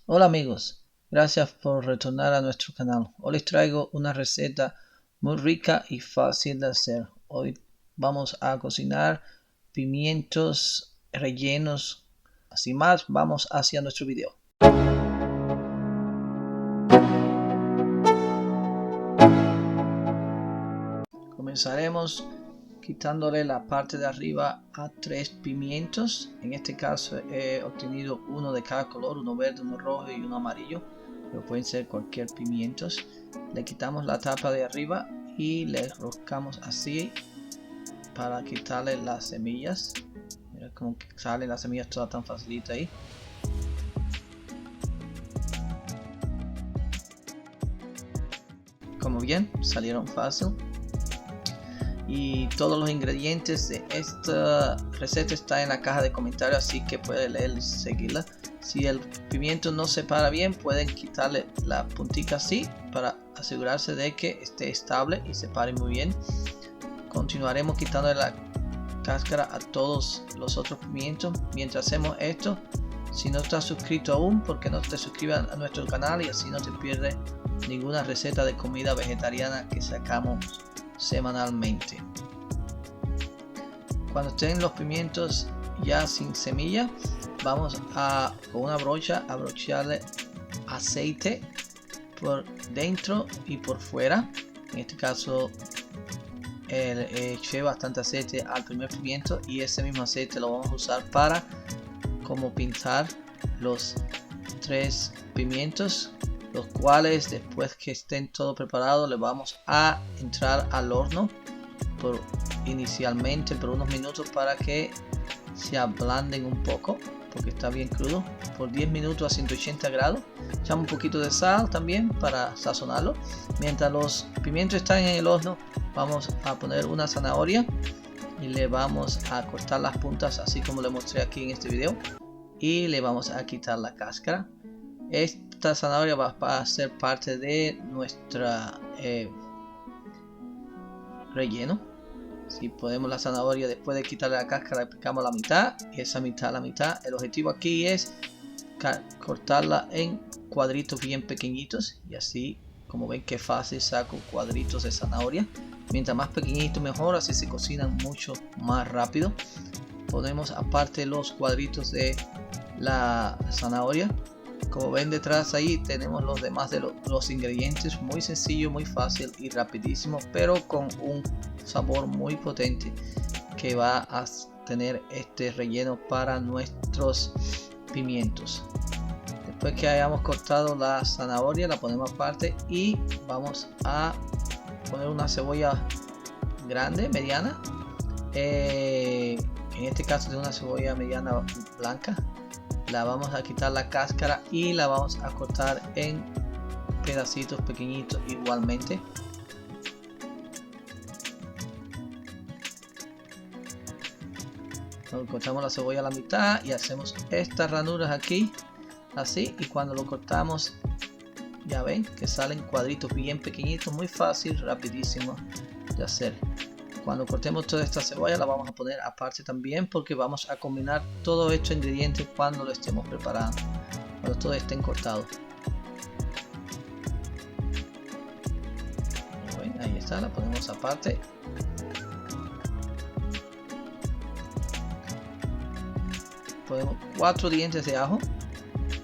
Hola amigos, gracias por retornar a nuestro canal. Hoy les traigo una receta muy rica y fácil de hacer. Hoy vamos a cocinar pimientos rellenos. Sin más, vamos hacia nuestro video. Comenzaremos quitándole la parte de arriba a 3 pimientos. En este caso he obtenido uno de cada color, uno verde, uno rojo y uno amarillo, pero pueden ser cualquier pimientos. Le quitamos la tapa de arriba y le roscamos así para quitarle las semillas. Mira cómo salen las semillas todas tan facilita ahí. Como bien, salieron fácil. Y todos los ingredientes de esta receta están en la caja de comentarios, así que pueden leer y seguirla. Si el pimiento no se para bien, pueden quitarle la puntica así para asegurarse de que esté estable y se pare muy bien. Continuaremos quitándole la cáscara a todos los otros pimientos. Mientras hacemos esto, si no estás suscrito aún, ¿por qué no te suscribas a nuestro canal y así no te pierdes ninguna receta de comida vegetariana que sacamos semanalmente? Cuando estén los pimientos ya sin semilla, vamos a con una brocha a brocharle aceite por dentro y por fuera. En este caso eché bastante aceite al primer pimiento y ese mismo aceite lo vamos a usar para como pintar los 3 pimientos, los cuales después que estén todo preparado le vamos a entrar al horno inicialmente por unos minutos para que se ablanden un poco, porque está bien crudo, por 10 minutos a 180 grados. Echamos un poquito de sal también para sazonarlo. Mientras los pimientos están en el horno, vamos a poner una zanahoria y le vamos a cortar las puntas así como le mostré aquí en este video y le vamos a quitar la cáscara. Esta zanahoria va a ser parte de nuestra relleno. Si ponemos la zanahoria después de quitarle la cáscara, le picamos la mitad y esa mitad la mitad. El objetivo aquí es cortarla en cuadritos bien pequeñitos y así, como ven que fácil, saco cuadritos de zanahoria. Mientras más pequeñito mejor, así se cocinan mucho más rápido. Ponemos aparte los cuadritos de la zanahoria. Como ven detrás ahí tenemos los demás de los ingredientes, muy sencillo, muy fácil y rapidísimo, pero con un sabor muy potente que va a tener este relleno para nuestros pimientos. Después que hayamos cortado la zanahoria, la ponemos aparte y vamos a poner una cebolla grande, mediana. En este caso de una cebolla mediana blanca. La vamos a quitar la cáscara y la vamos a cortar en pedacitos pequeñitos igualmente. Cortamos la cebolla a la mitad y hacemos estas ranuras aquí así, y cuando lo cortamos ya ven que salen cuadritos bien pequeñitos, muy fácil, rapidísimo de hacer. Cuando cortemos toda esta cebolla la vamos a poner aparte también, porque vamos a combinar todos estos ingredientes cuando lo estemos preparando, cuando todos estén cortados. Ahí está, la ponemos aparte. Ponemos 4 dientes de ajo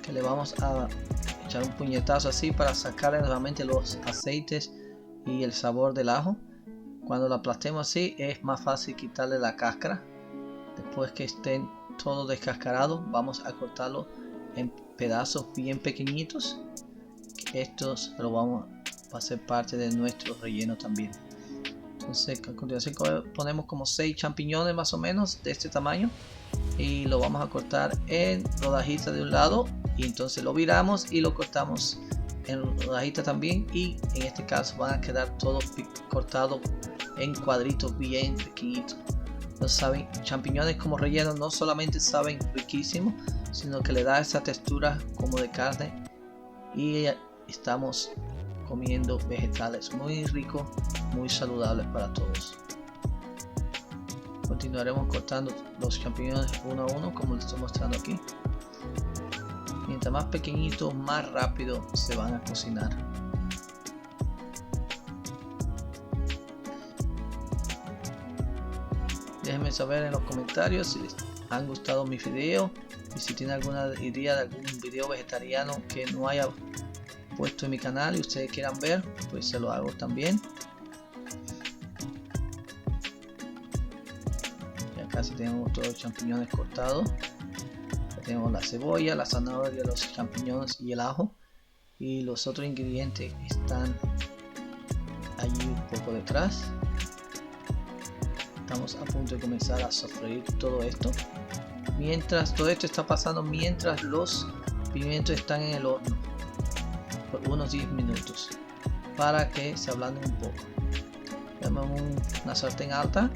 que le vamos a echar un puñetazo así para sacarle nuevamente los aceites y el sabor del ajo. Cuando lo aplastemos así es más fácil quitarle la cáscara. Después que estén todos descascarados, vamos a cortarlo en pedazos bien pequeñitos. Estos lo vamos a hacer parte de nuestro relleno también. Entonces a continuación ponemos como 6 champiñones más o menos de este tamaño y lo vamos a cortar en rodajitas de un lado, y entonces lo viramos y lo cortamos en rodajitas también, y en este caso van a quedar todos cortados en cuadritos bien pequeñitos. Los champiñones como relleno no solamente saben riquísimo, sino que le da esa textura como de carne y estamos comiendo vegetales muy ricos, muy saludables para todos. Continuaremos cortando los champiñones uno a uno como les estoy mostrando aquí. Mientras más pequeñitos, más rápido se van a cocinar. Déjenme saber en los comentarios si les han gustado mis videos y si tienen alguna idea de algún video vegetariano que no haya puesto en mi canal y ustedes quieran ver, pues se lo hago también. Ya casi tenemos todos los champiñones cortados. Ya tenemos la cebolla, la zanahoria, los champiñones y el ajo, y los otros ingredientes están allí un poco detrás. Estamos a punto de comenzar a sofreír todo esto. Mientras todo esto está pasando, mientras los pimientos están en el horno por unos 10 minutos para que se ablanden un poco. Tenemos una sartén alta,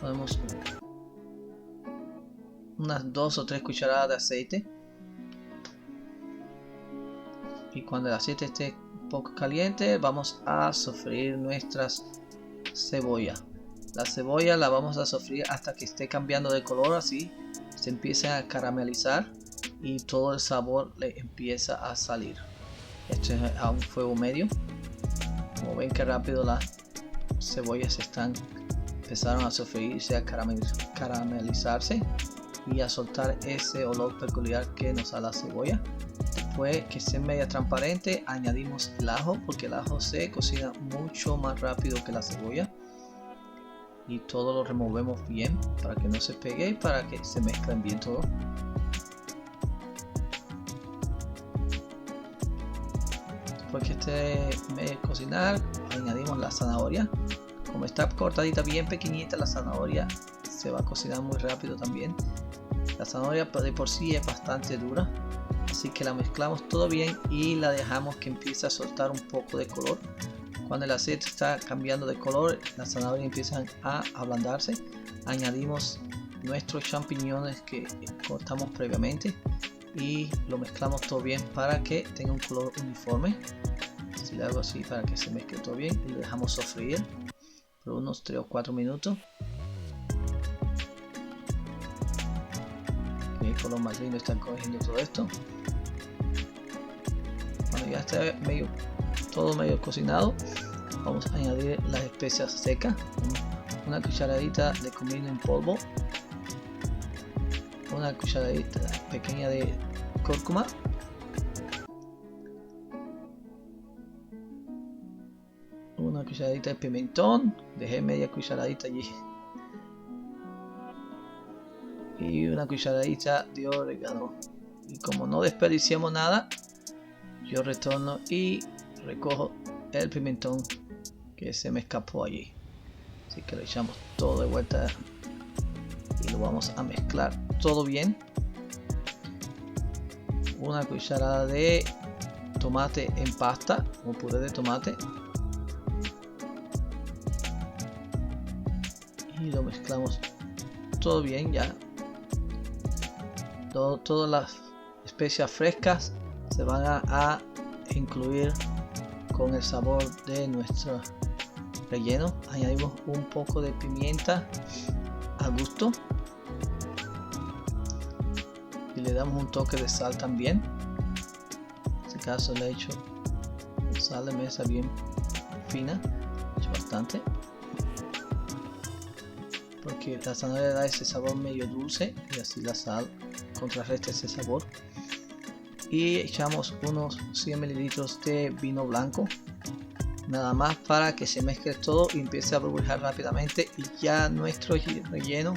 ponemos unas 2 o 3 cucharadas de aceite, y cuando el aceite esté un poco caliente vamos a sofreír nuestras cebollas. La cebolla la vamos a sofreír hasta que esté cambiando de color, así se empieza a caramelizar y todo el sabor le empieza a salir. Esto es a un fuego medio. Como ven que rápido las cebollas empezaron a sofreírse, a caramelizarse y a soltar ese olor peculiar que nos da la cebolla. Después que esté media transparente, añadimos el ajo, porque el ajo se cocina mucho más rápido que la cebolla. Y todo lo removemos bien para que no se pegue y para que se mezclen bien todo. Después que esté medio cocinar, añadimos la zanahoria. Como está cortadita bien pequeñita, la zanahoria se va a cocinar muy rápido también. La zanahoria de por sí es bastante dura, así que la mezclamos todo bien y la dejamos que empiece a soltar un poco de color. Cuando el aceite está cambiando de color, las zanahorias empiezan a ablandarse. Añadimos nuestros champiñones que cortamos previamente y lo mezclamos todo bien para que tenga un color uniforme. Si le hago así para que se mezcle todo bien, y lo dejamos sofreír por unos 3 o 4 minutos. El color más lindo está cogiendo todo esto. Cuando ya está todo medio cocinado, vamos a añadir las especias secas, una cucharadita de comino en polvo, una cucharadita pequeña de cúrcuma, una cucharadita de pimentón, dejé media cucharadita allí, y una cucharadita de orégano. Y como no desperdiciamos nada, yo retorno y recojo el pimentón que se me escapó allí, así que lo echamos todo de vuelta y lo vamos a mezclar todo bien. Una cucharada de tomate en pasta o puré de tomate y lo mezclamos todo bien. Ya todas las especias frescas se van a incluir con el sabor de nuestro relleno. Añadimos un poco de pimienta a gusto y le damos un toque de sal también. En este caso le he hecho sal de mesa bien fina, he hecho bastante porque la zanahoria da ese sabor medio dulce y así la sal contrarresta ese sabor. Y echamos unos 100 mililitros de vino blanco, nada más para que se mezcle todo y empiece a burbujar rápidamente. Y ya nuestro relleno,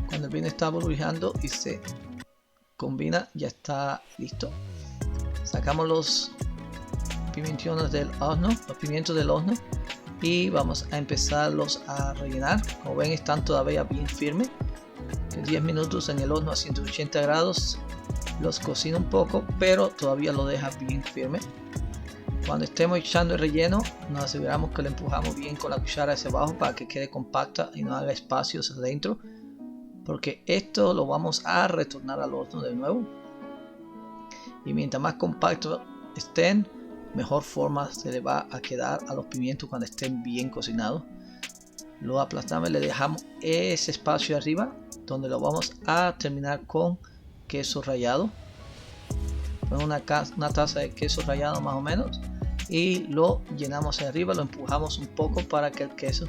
cuando el vino está burbujando y se combina, ya está listo. Sacamos los pimentones del horno, los pimientos del horno, y vamos a empezarlos a rellenar. Como ven, están todavía bien firmes. 10 minutos en el horno a 180 grados los cocina un poco, pero todavía lo deja bien firme. Cuando estemos echando el relleno, nos aseguramos que lo empujamos bien con la cuchara hacia abajo para que quede compacta y no haga espacios adentro, porque esto lo vamos a retornar al horno de nuevo. Y mientras más compactos estén, mejor forma se le va a quedar a los pimientos cuando estén bien cocinados. Lo aplastamos y le dejamos ese espacio arriba donde lo vamos a terminar con queso rallado. Ponemos una taza de queso rallado más o menos y lo llenamos hacia arriba, lo empujamos un poco para que el queso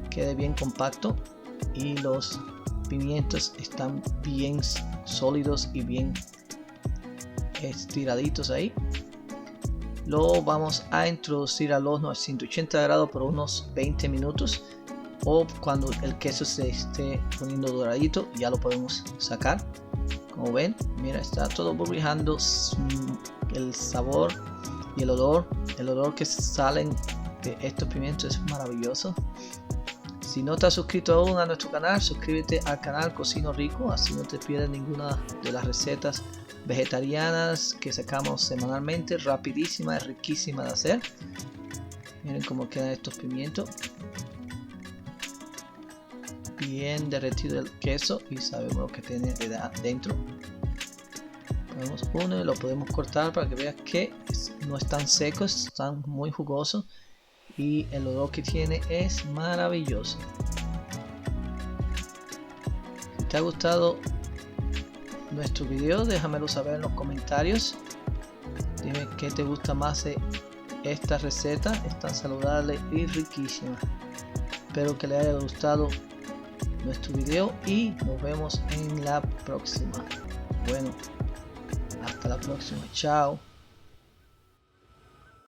quede bien compacto y los pimientos están bien sólidos y bien estiraditos ahí. Lo vamos a introducir al horno a 180 grados por unos 20 minutos, o cuando el queso se esté poniendo doradito ya lo podemos sacar. Como ven, mira, está todo burbujeando. El sabor y el olor que salen de estos pimientos es maravilloso. Si no te has suscrito aún a nuestro canal, suscríbete al canal Cocino Rico, así no te pierdes ninguna de las recetas vegetarianas que sacamos semanalmente, rapidísima y riquísima de hacer. Miren cómo quedan estos pimientos, bien derretido el queso y sabemos lo que tiene dentro. Ponemos uno y lo podemos cortar para que veas que no están secos, están muy jugosos y el olor que tiene es maravilloso. Si te ha gustado nuestro video, déjamelo saber en los comentarios. Dime qué te gusta más de esta receta, es tan saludable y riquísima. Espero que le haya gustado nuestro video y nos vemos en la próxima. Bueno, hasta la próxima, chao.